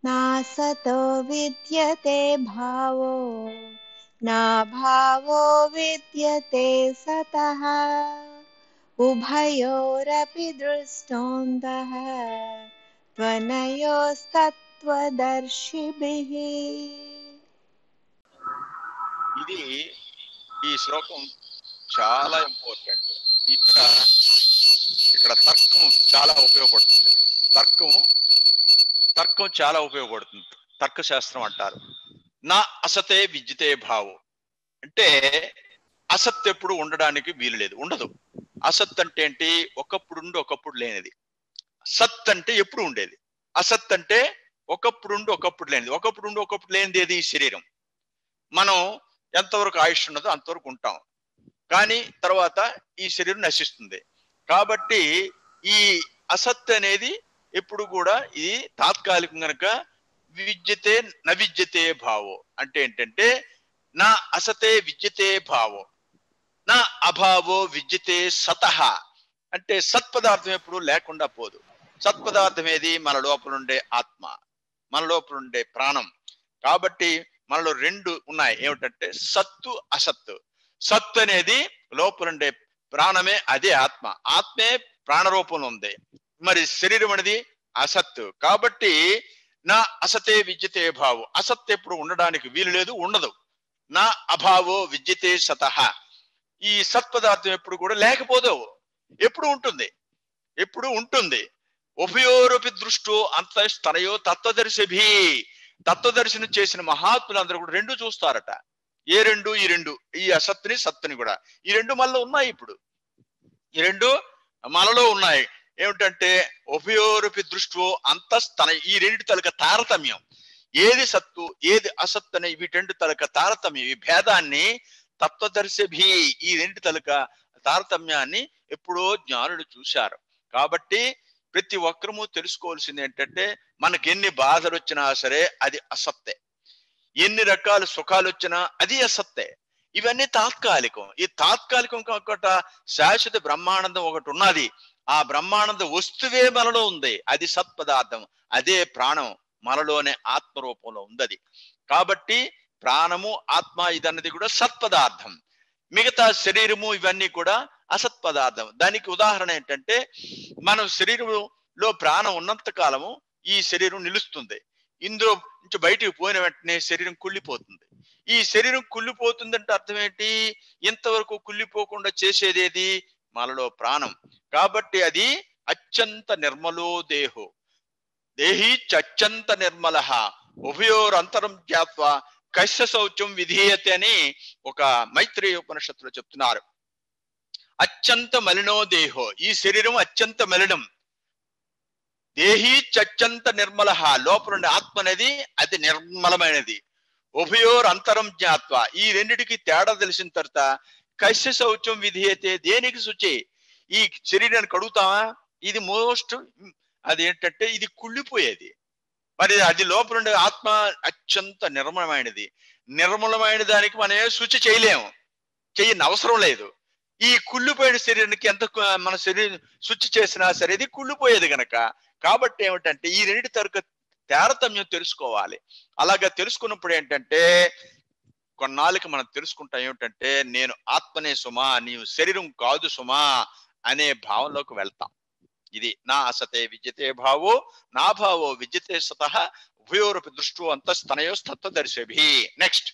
నాసతో విద్యతే భావో నా భావో విద్యతే సతః ఉభయోరపి దృష్టోంతః త్వనయోస్తత్వదర్శిభిః. ఇది ఈ శ్లోకం చాలా ఇంపార్టెంట్. ఇక్కడ తర్కం చాలా ఉపయోగపడుతుంది. తర్కం చాలా ఉపయోగపడుతుంది. తర్కశాస్త్రం అంటారు. నా అసతే విద్యతే భావం అంటే అసత్ ఎప్పుడు ఉండడానికి వీలు లేదు, ఉండదు. అసత్ అంటే ఏంటి? ఒకప్పుడు ఉండి ఒకప్పుడు లేనిది. సత్ అంటే ఎప్పుడు ఉండేది. అసత్ అంటే ఒకప్పుడు ఉండి ఒకప్పుడు లేనిది. ఒకప్పుడు ఉండి ఒకప్పుడు లేనిది ఏది? శరీరం. మనం ఎంతవరకు ఆయుష్ ఉన్నదో అంతవరకు ఉంటాం, కానీ తర్వాత ఈ శరీరం నశిస్తుంది. కాబట్టి ఈ అసత్ అనేది ఎప్పుడు కూడా ఇది తాత్కాలికం కనుక విద్యతే నవిద్యతే భావో అంటే ఏంటంటే నా అసతే విద్యతే భావో నా అభావో విద్యతే సతః అంటే సత్పదార్థం ఎప్పుడు లేకుండా పోదు. సత్పదార్థం ఏది? మన లోపల ఉండే ఆత్మ, మన లోపల ఉండే ప్రాణం. కాబట్టి మనలో రెండు ఉన్నాయి, ఏమిటంటే సత్తు అసత్తు. సత్తు అనేది లోపల ఉండే ప్రాణమే, అదే ఆత్మ. ఆత్మే ప్రాణరూపంలో ఉంది. మరి శరీరం అనేది అసత్తు. కాబట్టి నా అసతే విద్యతే భావు, అసత్ ఎప్పుడు ఉండడానికి వీలు లేదు, ఉండదు. నా అభావో విద్యతే సతః ఈ సత్పదార్థం ఎప్పుడు కూడా లేకపోదు, ఎప్పుడు ఉంటుంది, ఎప్పుడు ఉంటుంది. ఉభయోరపి దృష్టో అంతస్తనయో తత్వదర్శిభి. తత్వదర్శనం చేసిన మహాత్ములందరూ కూడా రెండు చూస్తారట. ఏ రెండు? ఈ రెండు, ఈ అసత్తుని సత్తుని కూడా. ఈ రెండు మనలో ఉన్నాయి. ఇప్పుడు ఈ రెండు మనలో ఉన్నాయి. ఏమిటంటే ఉభయోరపి దృష్టో అంతస్తన, ఈ రెండు తలక తారతమ్యం, ఏది సత్తు ఏది అసత్తు అనే వీటి రెండు తలక తారతమ్యం, ఈ భేదాన్ని తత్వదర్శిభి, ఈ రెండు తలక తారతమ్యాన్ని ఎప్పుడో జ్ఞానులు చూశారు. కాబట్టి ప్రతి ఒక్కరము తెలుసుకోవాల్సింది ఏంటంటే మనకి ఎన్ని బాధలు వచ్చినా సరే అది అసత్తే, ఎన్ని రకాల సుఖాలు వచ్చినా అది అసత్తే. ఇవన్నీ తాత్కాలికం. ఈ తాత్కాలికం కాకుండా శాశ్వత బ్రహ్మానందం ఒకటి ఉన్నది. ఆ బ్రహ్మానంద వస్తువే మనలో ఉంది, అది సత్పదార్థం, అదే ప్రాణం, మనలోనే ఆత్మ రూపంలో ఉంది. కాబట్టి ప్రాణము ఆత్మ ఇదన్నది కూడా సత్పదార్థం. మిగతా శరీరము ఇవన్నీ కూడా అసత్పదార్థం. దానికి ఉదాహరణ ఏంటంటే మనం శరీరంలో ప్రాణం ఉన్నంత కాలము ఈ శరీరం నిలుస్తుంది. ఇందులో నుంచి బయటికి పోయిన వెంటనే శరీరం కుళ్ళిపోతుంది. ఈ శరీరం కుళ్ళిపోతుందంటే అర్థం ఏంటి? ఇంతవరకు కుళ్ళిపోకుండా చేసేదేది? మనలో ప్రాణం. కాబట్టి అది అత్యంత నిర్మలో దేహో దేహి చత్యంత నిర్మల ఉభయోరంతరం జ్ఞాత్వా కశ్య శౌచం విధీయతే అని ఒక మైత్రేయ ఉపనిషత్తులో చెప్తున్నారు. అత్యంత మలినో దేహో, ఈ శరీరం అత్యంత మలినం. దేహి చత్యంత నిర్మల, లోపల ఆత్మ అనేది అది నిర్మలమైనది. ఉభయోర్ అంతరం జ్ఞాత్వ, ఈ రెండిటికి తేడా తెలిసిన తర్వాత కశ్య శౌచం విధీయతే, దేనికి శుచి? ఈ శరీరాన్ని కడుగుతామా? ఇది మోస్ట్ అది ఏంటంటే ఇది కుళ్ళిపోయేది. మరి అది లోపల ఉండే ఆత్మ అత్యంత నిర్మలమైనది. నిర్మలమైన దానికి మనం ఏ శుచి చేయలేము, చేయని అవసరం లేదు. ఈ కుళ్ళిపోయిన శరీరానికి ఎంత మన శరీరం శుచి చేసినా సరే ఇది కుళ్ళిపోయేది గనక. కాబట్టి ఏమిటంటే ఈ రెండింటి తరగ తారతమ్యం తెలుసుకోవాలి. అలాగా తెలుసుకున్నప్పుడు ఏంటంటే కొన్నాళ్ళకి మనం తెలుసుకుంటాం ఏమిటంటే నేను ఆత్మనే సుమా, నీవు శరీరం కాదు సుమా అనే భావంలోకి వెళ్తాం. ఇది నా అసతే విద్యతే భావో నా భావో విద్యతే సతః ఉభయోరపి దృష్టో అంతస్తనయోస్తత్వదర్శిభి. నెక్స్ట్